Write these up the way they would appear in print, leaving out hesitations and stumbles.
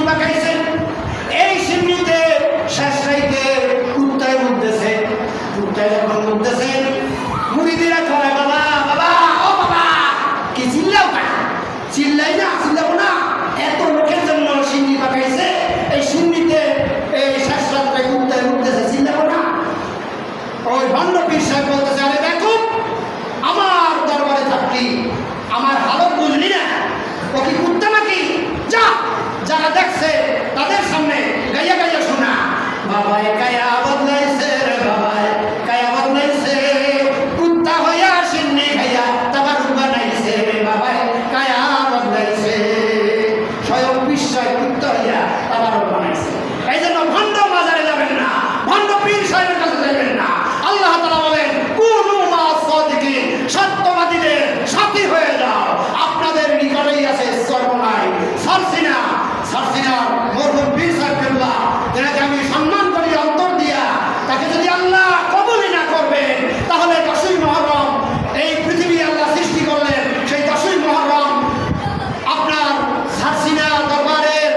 পাকাইছে। এই সিন্নিতে শেষ রাইতে কুত্তায় মুখতেছে। কুত্তায় যখন মুখতেছে, মুরিদিরা কয় বাবা বাবা ও বাবা, কি চিল্লাও কেন? চিল্লাই না, চিল্লাবো না, এত লোকের জন্য সিন্নি পাকাইছে, এই সিন্নিতে এই শেষ রাত্রে কুত্তায় মুখতেছে, চিল্লাবো না? ওই ভণ্ড পীর সাহেব বলতেছে, আরে দেখো আমার দরবারে থাকলি, আমার হালত বুঝলি না? ও কি কুত্তা নাকি? যা, যারা দেখছে তাদের সামনে গাইয়া গাইয়া শোনা, বাবায় কায়া বদলাইছে রে, বাবায় কায়া বদলাইছে, কুত্তা হইয়া সিন্নি খাইয়া তাবারুক বানাইছে রে, বাবায় কায়া বদলাইছে, স্বয়ং বিশ্বাস কুত্তা হইয়া তাবারুক বানাইছে। এই জন্য ভণ্ড বাজারে যাবেন না, ভণ্ড পীর সাহেবের কাছে যাবেন না। আল্লাহ তাআলা বলেন, কুনু মা সাদিকিন, সত্যবাদীদের সাথী হয়ে যাও। আপনাদের নিকটেই আছে সর্বনাই সারসিনা, সারসিনা মরহুম পীর সাহেবুল্লাহ, যাকে আমি সম্মান করি অন্তর দিয়া, তাকে যদি আল্লাহ কবুলই না করবেন, তাহলে 10ই মুহররম এই পৃথিবী আল্লাহ সৃষ্টি করলেন, সেই 10ই মুহররম আপনার সারসিনা দরবারের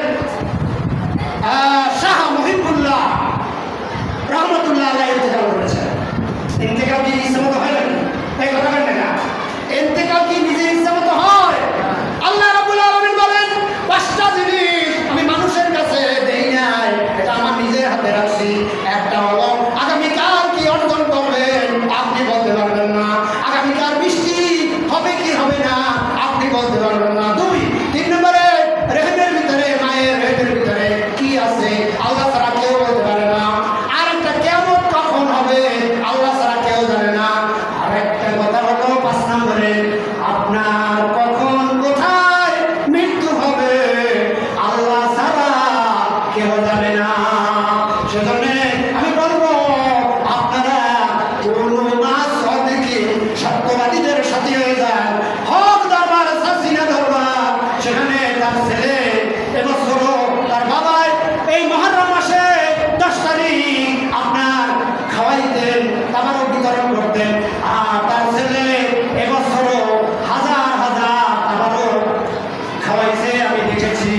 শাহ মহিবুল্লাহ রহমতুল্লাহ আলাইহি ইন্তেকাল করেছেন। ইন্তেকাল কি ইচ্ছামতো হয় নাকি? এই কথা বলেন না, ইন্তেকাল কি নিজের ইচ্ছামতো হয়? আল্লাহ রাব্বুল আলামিন বলেন, 5টা জিনিস আমি মানুষের কাছে দেই নাই, এটা আমার নিজের হাতে রাখছি। একটা হলো আগামীকাল কি অর্জন করবেন আপনি বলতে পারবেন না, আগামীকাল বৃষ্টি হবে কি হবে না আপনি বলতে পারবেন না। 2 নম্বরে রেহেমের ভিতরে, মায়ের রেহেমের ভিতরে কি আছে আল্লাহ ছাড়া কেউ বলতে পারে না। আর একটা কিয়ামত কখন হবে আল্লাহ ছাড়া কেউ জানে না। আর একটা কথা হলো 5 নম্বরে, আপনার কখন কোথায় মৃত্যু হবে আল্লাহ ছাড়া কেউ জানে না। সেজন্য আমি বলবো, আপনারা কুনু মা সাদিকিন, সত্যবাদীদের সাথী হয়ে যান। হক দরবার সারসিনা দরবার, সেখানে তার ছেলে এবছর তার বাবাই এই মুহররম মাসে 10 তারিখ আপনার খাওয়াইতেন, তাবারুক বিতরণ করতেন। আর তার ছেলে এবছর হাজার হাজার তাবারুক খাওয়াইছে, আমি দেখেছি।